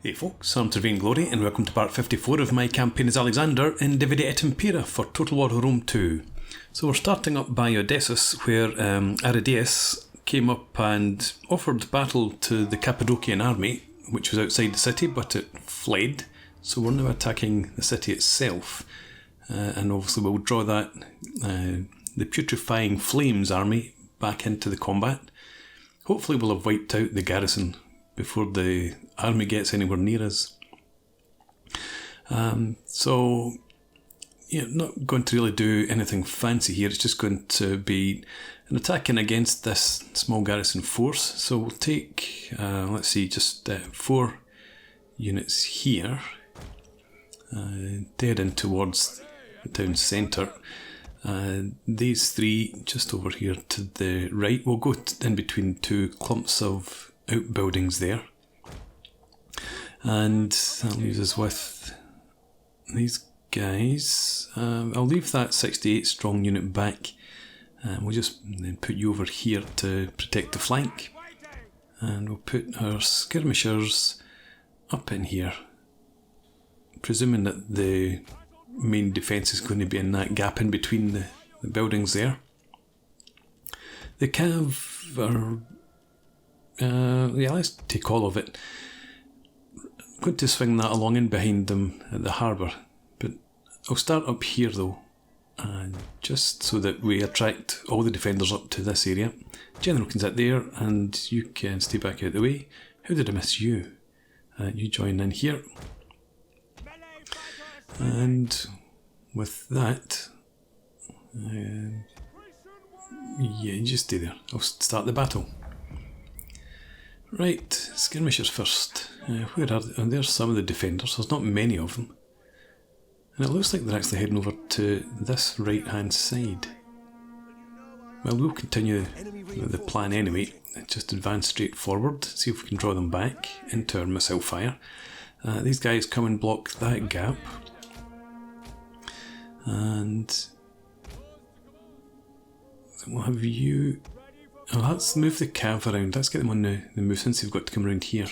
Hey folks, I'm Thracian Glory and welcome to part 54 of my campaign as Alexander in Divide et Impera for Total War of Rome 2. So we're starting up by Odessos, where Arrhidaeus came up and offered battle to the Kappadokian army, which was outside the city, but it fled. So we're now attacking the city itself, and obviously we'll draw that, the putrefying flames army back into the combat. Hopefully we'll have wiped out the garrison before the army gets anywhere near us. So, not going to really do anything fancy here. It's just going to be an attacking against this small garrison force. So we'll take, let's see, just 4 units here, dead in towards the town centre. These 3 just over here to the right. We'll go in between 2 clumps of outbuildings there, and that leaves us with these guys. I'll leave that 68 strong unit back, and we'll just then put you over here to protect the flank, and we'll put our skirmishers up in here, presuming that the main defence is going to be in that gap in between the buildings there. The cav are let's take all of it. I'm going to swing that along in behind them at the harbour, but I'll start up here though, just so that we attract all the defenders up to this area. General can sit there and you can stay back out the way. How did I miss you? You join in here, and with that, you just stay there. I'll start the battle. Right, skirmishers first. Where are they? And there's some of the defenders. There's not many of them. And it looks like they're actually heading over to this right-hand side. Well, we'll continue the plan anyway. Just advance straight forward, see if we can draw them back into our missile fire. These guys come and block that gap. And we'll have you... Oh, let's move the cav around. Let's get them on the move since they've got to come around here.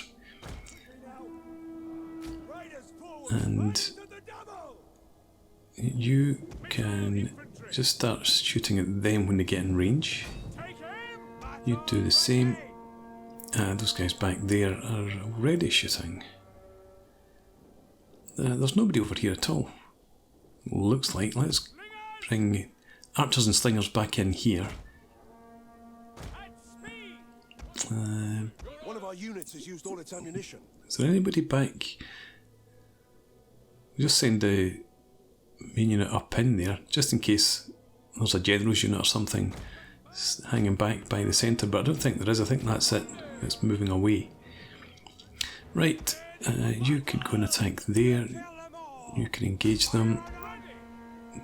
And you can just start shooting at them when they get in range. You do the same. Those guys back there are already shooting. There's nobody over here at all. Looks like. Let's bring archers and slingers back in here. One of our units has used all its ammunition. Is there anybody back? Just send the main unit up in there, just in case there's a general's unit or something hanging back by the centre, but I don't think there is. I think that's it. It's moving away. Right, you could go and attack there. You can engage them.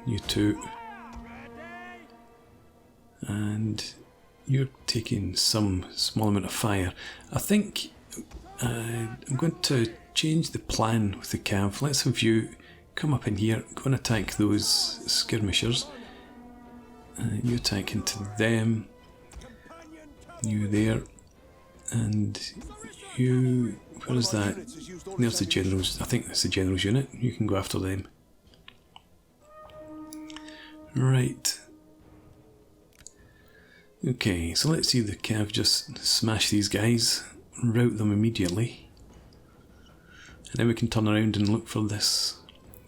You two. And you're taking some small amount of fire. I think I'm going to change the plan with the cav. Let's have you come up in here, go and attack those skirmishers. You attack into them. You there. And you... Where is that? There's the generals. I think that's the general's unit. You can go after them. Right. Okay, so let's see the cav just smash these guys, rout them immediately, and then we can turn around and look for this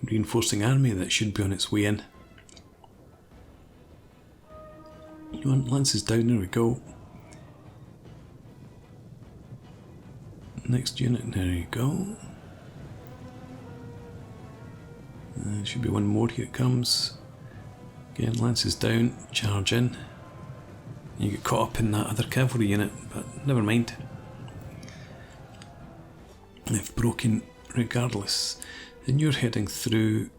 reinforcing army that should be on its way in. You want lances down, there we go. Next unit, there you go. Should be one more, here it comes. Again, lances down, charge in. You get caught up in that other cavalry unit, but never mind. They've broken regardless. And you're heading through...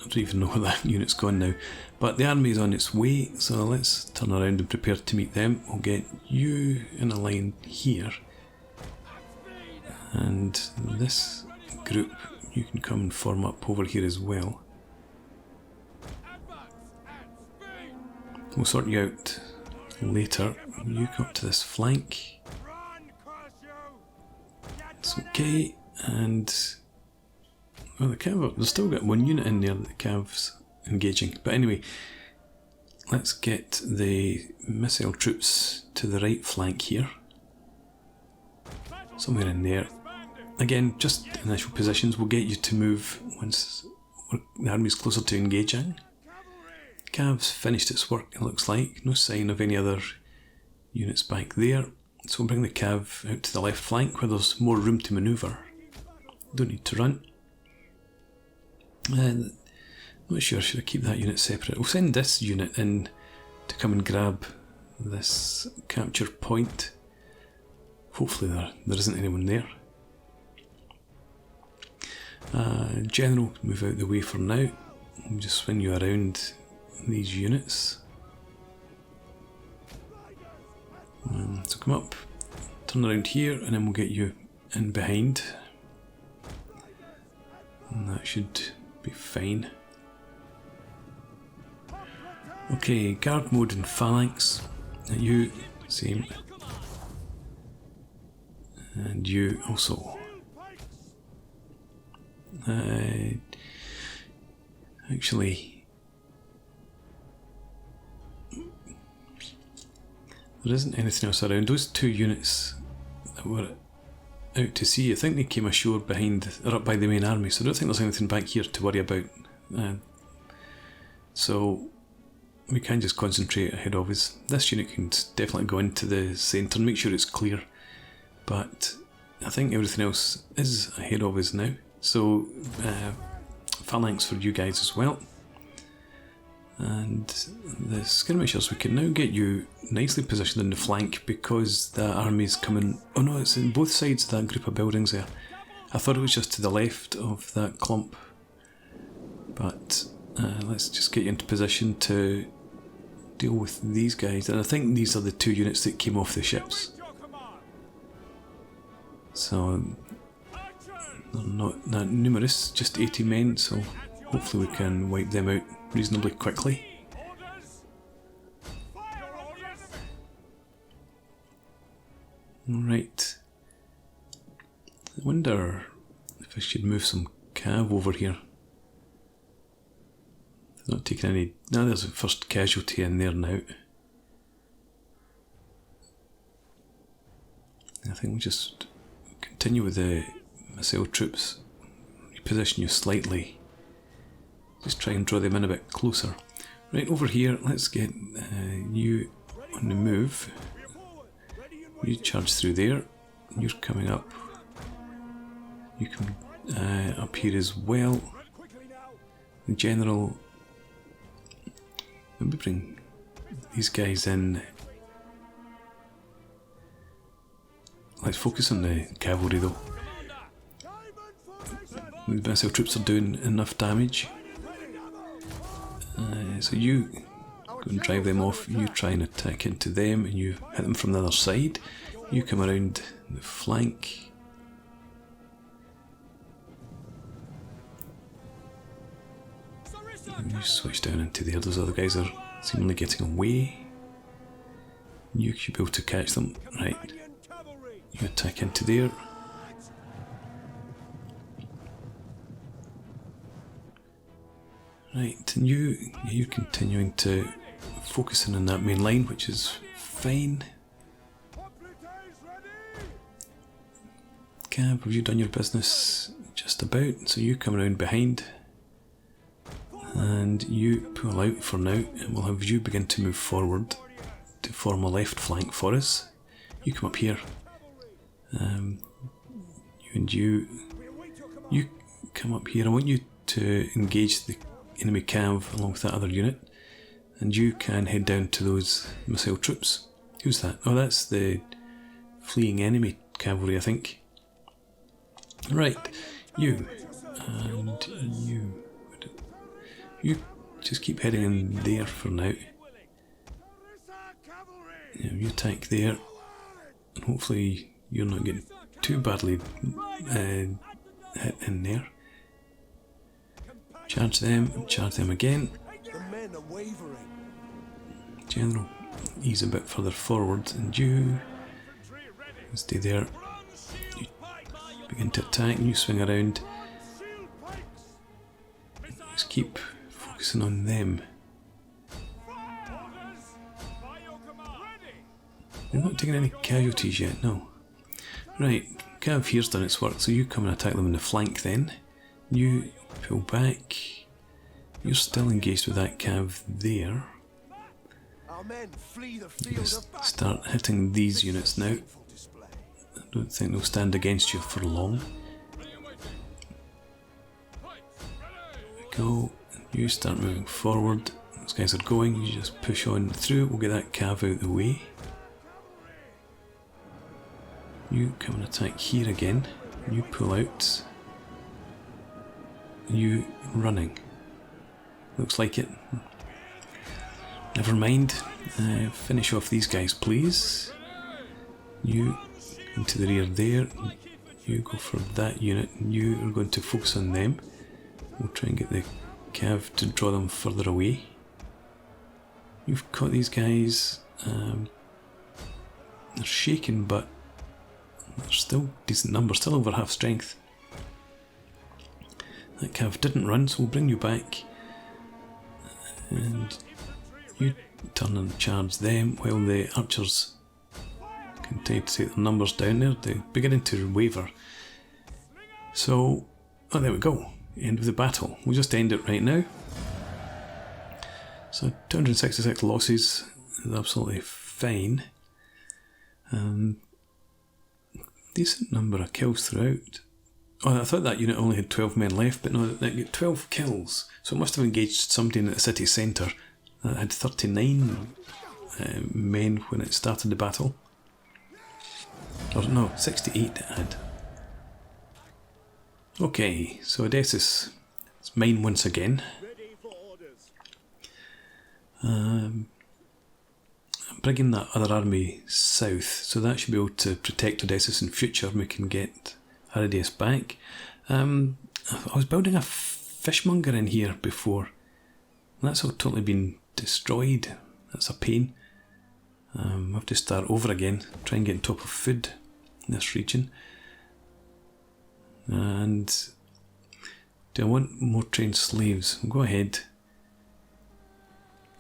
I don't even know where that unit's gone now. But the army's on its way, so let's turn around and prepare to meet them. We'll get you in a line here. And this group, you can come and form up over here as well. We'll sort you out later. You come up to this flank. It's okay. And well, the cav, they've still got one unit in there that the cav's engaging. But anyway, let's get the missile troops to the right flank here. Somewhere in there. Again, just initial positions will get you to move once the army's closer to engaging. Cav's finished its work, it looks like. No sign of any other units back there. So we'll bring the cav out to the left flank where there's more room to manoeuvre. Don't need to run. And not sure, should I keep that unit separate? We'll send this unit in to come and grab this capture point. Hopefully there isn't anyone there. General, move out the way for now. I'll just swing you around these units. So come up, turn around here, and then we'll get you in behind. And that should be fine. Okay, guard mode and phalanx. You, same. And you also. Actually, there isn't anything else around. Those two units that were out to sea, I think they came ashore behind, or up by the main army, so I don't think there's anything back here to worry about. So we can just concentrate ahead of us. This unit can definitely go into the centre and make sure it's clear, but I think everything else is ahead of us now. So phalanx for you guys as well. And the skirmishers, we can now get you nicely positioned in the flank because the army's coming. Oh no, it's in both sides of that group of buildings there. I thought it was just to the left of that clump, but let's just get you into position to deal with these guys. And I think these are the two units that came off the ships, so they're not that numerous, just 80 men, so hopefully we can wipe them out reasonably quickly. Right. I wonder if I should move some cav over here. They're not taking any. No, there's a first casualty in there now. I think we'll just continue with the missile troops. Reposition you slightly. Just try and draw them in a bit closer. Right, over here, let's get you on the move. You charge through there. You're coming up. You come up here as well. The general. Let me bring these guys in. Let's focus on the cavalry though. The missile troops are doing enough damage. So you go and drive them off, you try and attack into them, and you hit them from the other side. You come around the flank. And you switch down into there. Those other guys are seemingly getting away. You should be able to catch them. Right. You attack into there. Right, and you're continuing to focus in on that main line, which is fine. Cav, have you done your business just about? So you come around behind, and you pull out for now, and we'll have you begin to move forward to form a left flank for us. You come up here. You come up here. I want you to engage the enemy cav along with that other unit, and you can head down to those missile troops. Who's that? Oh, that's the fleeing enemy cavalry, I think. Right, you and you just keep heading in there for now. Yeah, you attack there, and hopefully you're not getting too badly hit in there. Charge them again. The men are wavering. General, ease a bit further forward, and you stay there. You begin to attack, and you swing around. Just keep focusing on them. You're not taking any casualties yet, no. Right, Cav here's done its work, so you come and attack them in the flank then. You pull back. You're still engaged with that Cav there. You just start hitting these units now. I don't think they'll stand against you for long. Go, you start moving forward. Those guys are going, you just push on through. We'll get that Cav out of the way. You come and attack here again. You pull out. You running. Looks like it. Never mind. Finish off these guys, please. You into the rear there. You go for that unit. You are going to focus on them. We'll try and get the Cav to draw them further away. You've caught these guys. They're shaken, but they're still decent numbers, still over half strength. That Cav didn't run, so we'll bring you back. And you turn and charge them while the archers continue to take their numbers down there. They're beginning to waver. So, oh, there we go. End of the battle. We'll just end it right now. So 266 losses is absolutely fine. Decent number of kills throughout. Oh, I thought that unit only had 12 men left, but no, they got 12 kills. So it must have engaged somebody in the city centre that had 39 men when it started the battle. Or no, 68 it had. Okay, so Odessos, it's mine once again. I'm bringing that other army south, so that should be able to protect Odessos in future. We can get Arrhidaeus back. I was building a fishmonger in here before. That's all totally been destroyed. That's a pain. I have to start over again, try and get on top of food in this region. And do I want more trained slaves? We'll go ahead.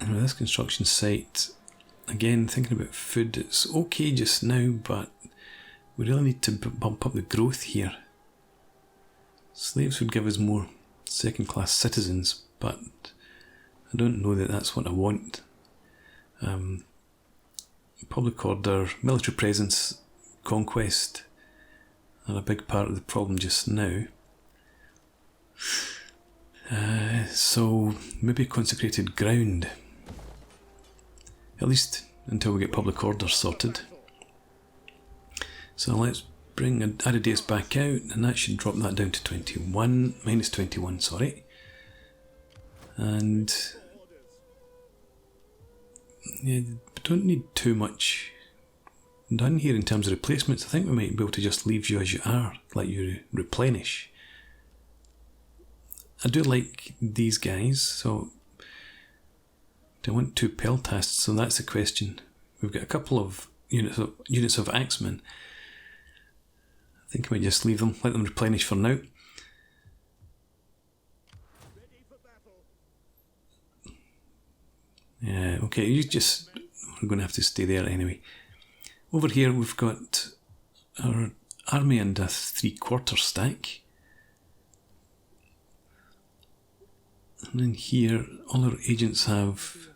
And with this construction site, again, thinking about food, it's okay just now, but we really need to bump up the growth here. Slaves would give us more second-class citizens, but I don't know that that's what I want. Public order, military presence, conquest are a big part of the problem just now. So maybe consecrated ground, at least until we get public order sorted. So let's bring Arrhidaeus back out, and that should drop that down to 21, minus 21, sorry. And yeah, we don't need too much done here in terms of replacements. I think we might be able to just leave you as you are, let you replenish. I do like these guys, so do I want 2 peltasts? So that's the question. We've got a couple of units of axemen. I think I might just leave them, let them replenish for now. Yeah, okay, we're going to have to stay there anyway. Over here we've got our army and a 3/4 stack. And then here, all our agents have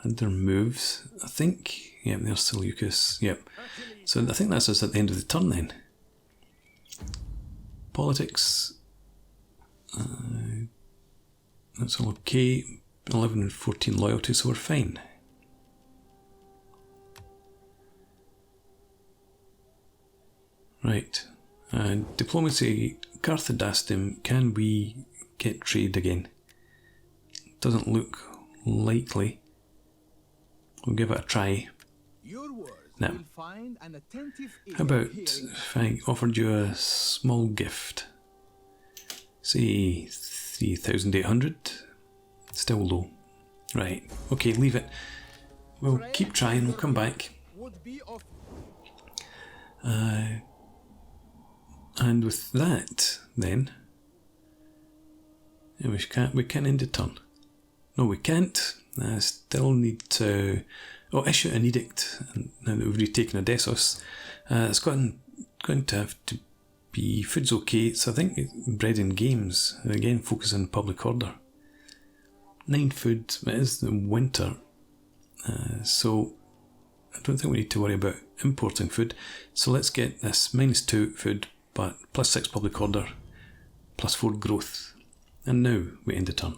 had their moves, I think. Yep, there's Seleucus, yep. So I think that's us at the end of the turn then. Politics, that's all okay. 11 and 14 loyalty, so we're fine. Right, diplomacy, Carthage asked him, can we get trade again? Doesn't look likely. We'll give it a try. Now, how about if I offered you a small gift? Say 3,800? Still low. Right, okay, leave it. We'll keep trying, we'll come back. And with that, then, yeah, we can end the turn. No, we can't. I still need to issue an edict. Now that we've retaken Odessos, it's going to have to be food's okay. So I think bread and games again focus on public order. 9 food. It is the winter, so I don't think we need to worry about importing food. So let's get this -2 food, but +6 public order, +4 growth, and now we end the turn.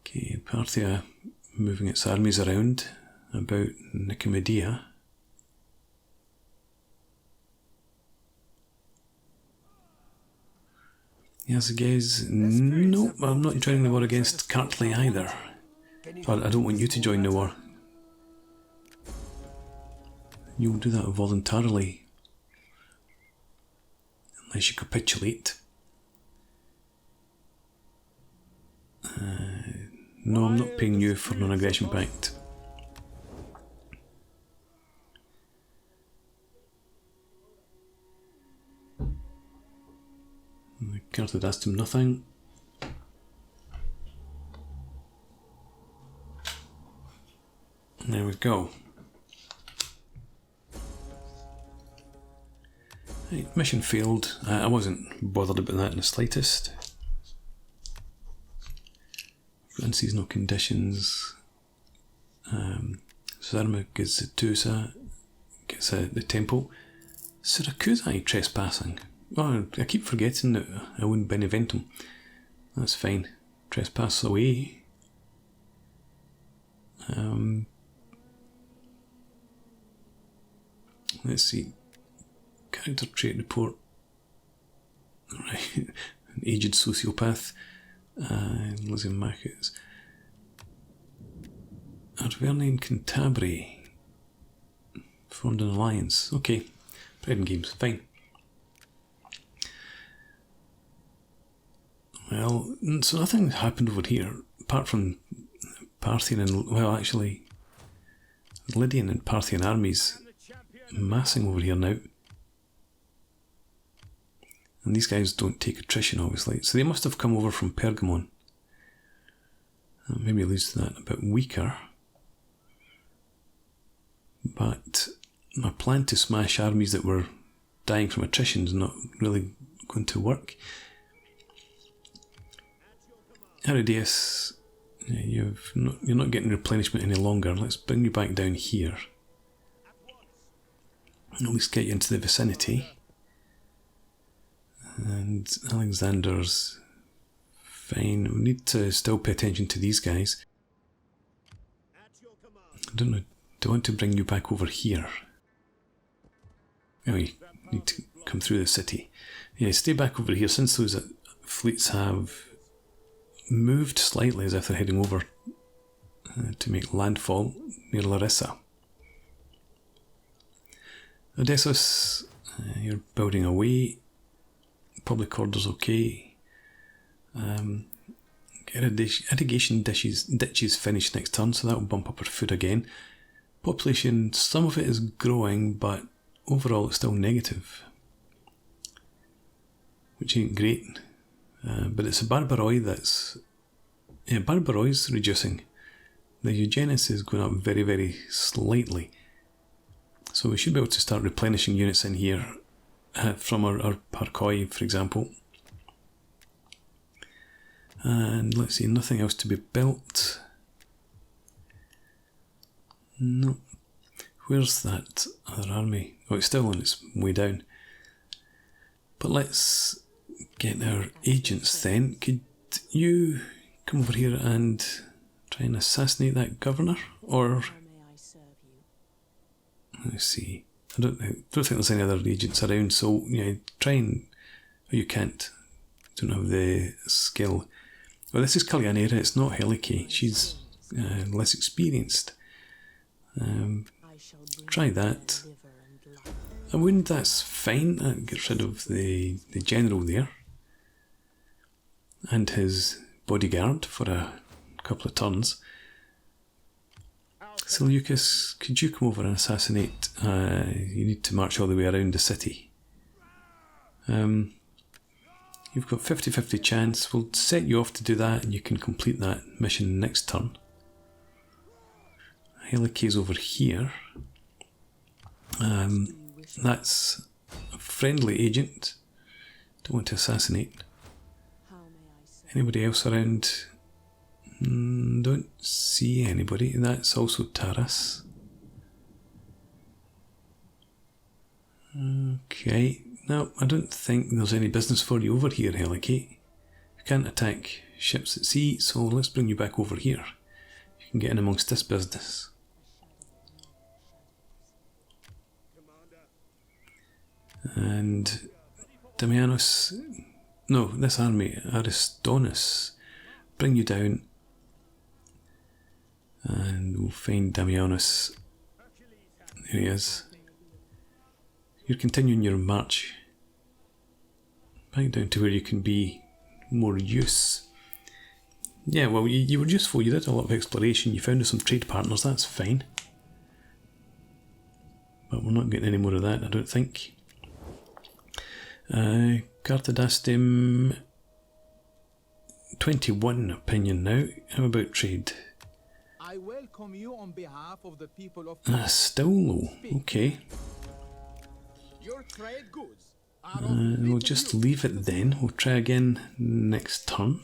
Okay, Parthia moving its armies around about Nicomedia. Yes, guys. No, I'm not joining the war against Kartli either. I don't want you to join the war. You'll do that voluntarily. Unless you capitulate. No, I'm not paying you for non-aggression pact. The Kartli asked him nothing. There we go. Right, mission failed. I wasn't bothered about that in the slightest. Seasonal conditions. Zarma gets the Tusa, gets the temple. Syracuse trespassing. Oh, I keep forgetting that I own Beneventum. That's fine. Trespass away. Let's see. Character trait report. Right. An aged sociopath. Losing markets. Arverni and Cantabria formed an alliance. Okay, bread and games, fine. Well, so nothing happened over here apart from Parthian and, well, actually, Lydian and Parthian armies massing over here now. And these guys don't take attrition, obviously. So they must have come over from Pergamon. Maybe lose that a bit weaker. But my plan to smash armies that were dying from attrition is not really going to work. Arrhidaeus, you're not getting replenishment any longer. Let's bring you back down here. At least get you into the vicinity. And Alexander's fine. We need to still pay attention to these guys. I don't know. Do I want to bring you back over here? Oh, you need to come through the city. Yeah, stay back over here. Since those fleets have moved slightly as if they're heading over to make landfall near Larissa. Odessos, you're building away. Public order's okay. Irrigation ditches finish next turn, so that will bump up our food again. Population, some of it is growing, but overall it's still negative, which ain't great. But it's a Barbaroi that's... Yeah, Barbaroi's reducing. The Eugenics is going up very, very slightly. So we should be able to start replenishing units in here from our Parkoi, for example. And let's see, nothing else to be built. No. Where's that other army? Oh, it's still on its way down. But let's get our agents then. Could you come over here and try and assassinate that governor? Or... let's see. I don't think there's any other agents around, so yeah, try and... Oh, you can't. Don't have the skill. Well, this is Kalyanera, it's not Helike. She's less experienced. Try that. A wound, that's fine. That gets rid of the general there. And his bodyguard for a couple of turns. Seleucus, could you come over and assassinate? You need to march all the way around the city. You've got 50-50 chance. We'll set you off to do that and you can complete that mission next turn. Helice's over here. That's a friendly agent. Don't want to assassinate. Anybody else around? Don't see anybody. That's also Taras. Okay. No, I don't think there's any business for you over here, Helice. You can't attack ships at sea, so let's bring you back over here. You can get in amongst this business. And Damianus, no, this army, Arrhidaeus, bring you down, and we'll find Damianus. There he is. You're continuing your march back down to where you can be more use. Yeah, well, you were useful, you did a lot of exploration, you found some trade partners, that's fine. But we're not getting any more of that, I don't think. Cartadastim 21 opinion now. How about trade? I welcome you on behalf of the people of still low. Okay. Your trade goods we'll just leave it then. We'll try again next turn.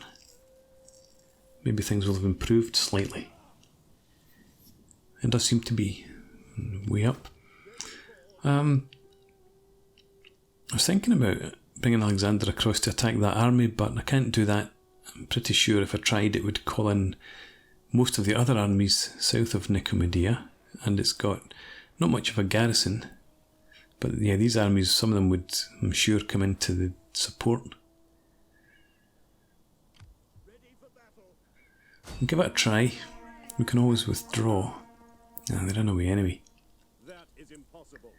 Maybe things will have improved slightly. It does seem to be way up. I was thinking about bringing Alexander across to attack that army, but I can't do that. I'm pretty sure if I tried it would call in most of the other armies south of Nicomedia, and it's got not much of a garrison. But yeah, these armies, some of them would, I'm sure, come into the support. We'll give it a try. We can always withdraw. Ah, they ran away anyway. That is impossible.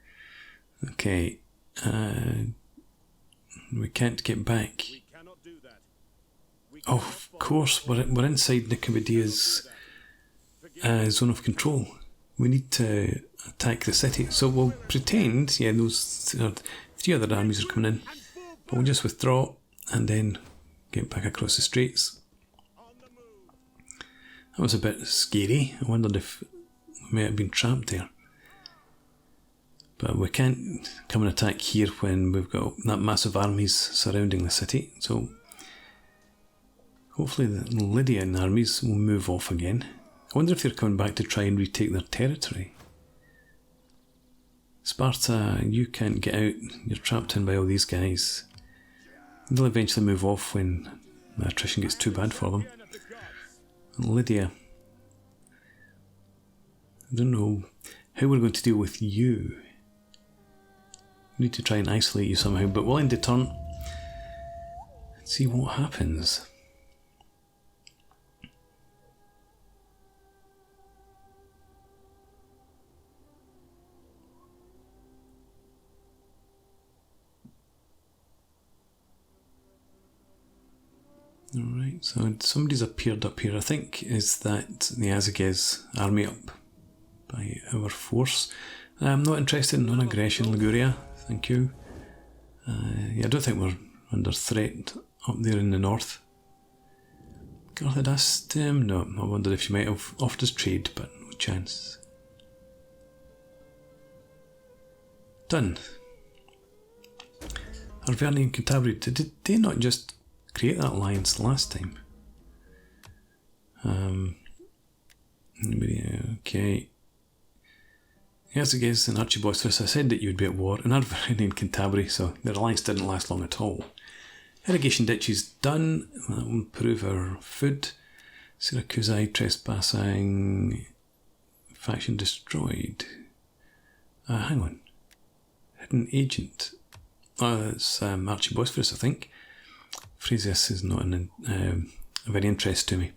Okay. We can't get back. We cannot do that. Oh, of course, we're inside Nicomedia's zone of control. We need to attack the city. So we'll pretend, yeah, those three other armies are coming in. But we'll just withdraw and then get back across the straits. That was a bit scary. I wondered if we may have been trapped there. But we can't come and attack here when we've got that massive armies surrounding the city. So hopefully the Lydian armies will move off again. I wonder if they're coming back to try and retake their territory. Sparta, you can't get out. You're trapped in by all these guys. They'll eventually move off when the attrition gets too bad for them. Lydia, I don't know how we're going to deal with you. We need to try and isolate you somehow, but we'll end the turn and see what happens. Alright, so somebody's appeared up here. I think is that the Azages army up by our force. I'm not interested in non-aggression, Liguria. Thank you. Yeah, I don't think we're under threat up there in the north. Carthadastim, no, I wondered if she might have offered us trade, but no chance. Done. Arverni and Cantabria, did they not just create that alliance last time? Okay. Yes, I guess in Arrhidaeus I said that you would be at war, and Arverni and Cantabria, so their alliance didn't last long at all. Irrigation ditch is done. That will improve our food. Syracusae trespassing. Faction destroyed. Hang on. Hidden agent. Oh, that's Arrhidaeus, I think. Phrasius is not of any interest to me.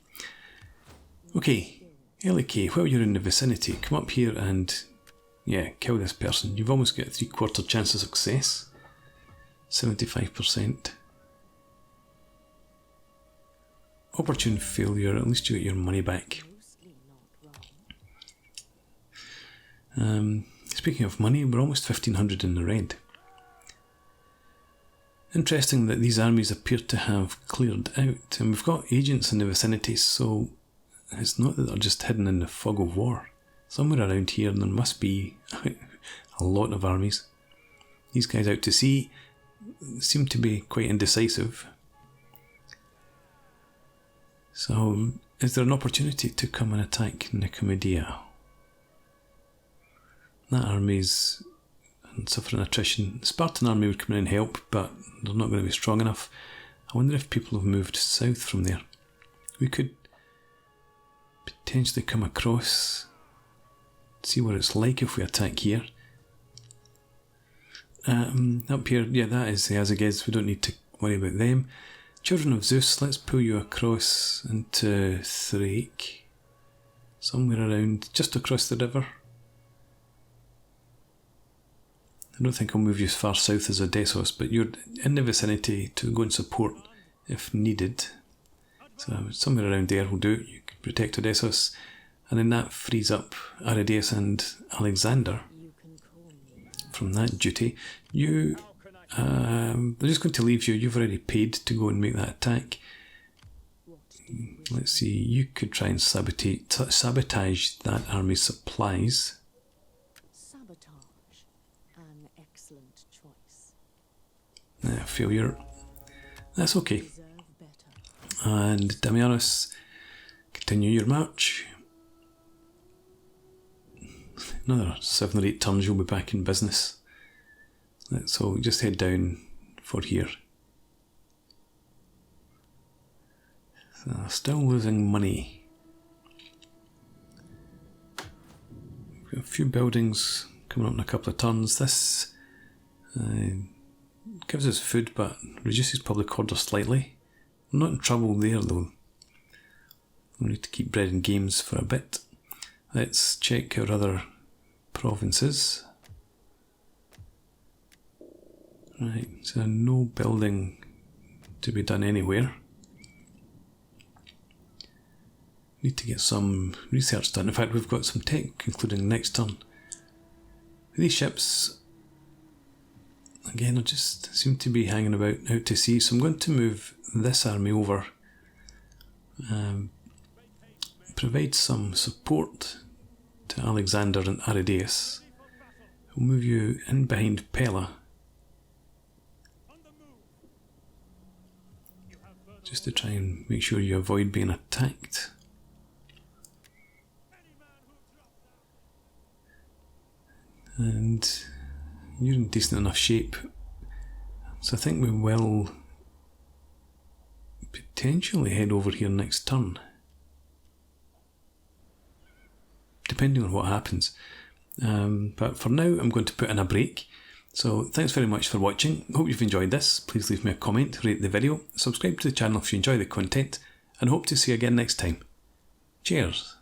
Okay, Elike, while you're in the vicinity, come up here and, yeah, kill this person. You've almost got a 3/4 chance of success. 75%. Opportune failure, at least you get your money back. Speaking of money, we're almost 1,500 in the red. Interesting that these armies appear to have cleared out, and we've got agents in the vicinity, so it's not that they're just hidden in the fog of war. Somewhere around here there must be a lot of armies. These guys out to sea seem to be quite indecisive. So, is there an opportunity to come and attack Nicomedia? That army's suffering attrition. The Spartan army would come in and help, but they're not going to be strong enough. I wonder if people have moved south from there. We could potentially come across, see what it's like if we attack here. Up here, yeah, that is the Azages. We don't need to worry about them. Children of Zeus, let's pull you across into Thracian. Somewhere around, just across the river. I don't think I'll move you as far south as Odessos, but you're in the vicinity to go and support if needed. So somewhere around there will do. You can protect Odessos, and then that frees up Arrhidaeus and Alexander from that duty. You, they're just going to leave you. You've already paid to go and make that attack. Let's see, you could try and sabotage that army's supplies. Failure. That's okay. And Damianus, continue your march. Another 7 or 8 turns you'll be back in business. So just head down for here. So still losing money. We've got a few buildings coming up in a couple of turns. This gives us food but reduces public order slightly. We're not in trouble there though. We need to keep bread and games for a bit. Let's check our other provinces. Right, so no building to be done anywhere. Need to get some research done. In fact, we've got some tech concluding next turn. These ships, again, I just seem to be hanging about out to sea, so I'm going to move this army over. Provide some support to Alexander and Arrhidaeus. We'll move you in behind Pella, just to try and make sure you avoid being attacked. And you're in decent enough shape, so I think we will potentially head over here next turn, depending on what happens. But for now I'm going to put in a break. So thanks very much for watching. Hope you've enjoyed this. Please leave me a comment, rate the video, subscribe to the channel if you enjoy the content, and hope to see you again next time. Cheers.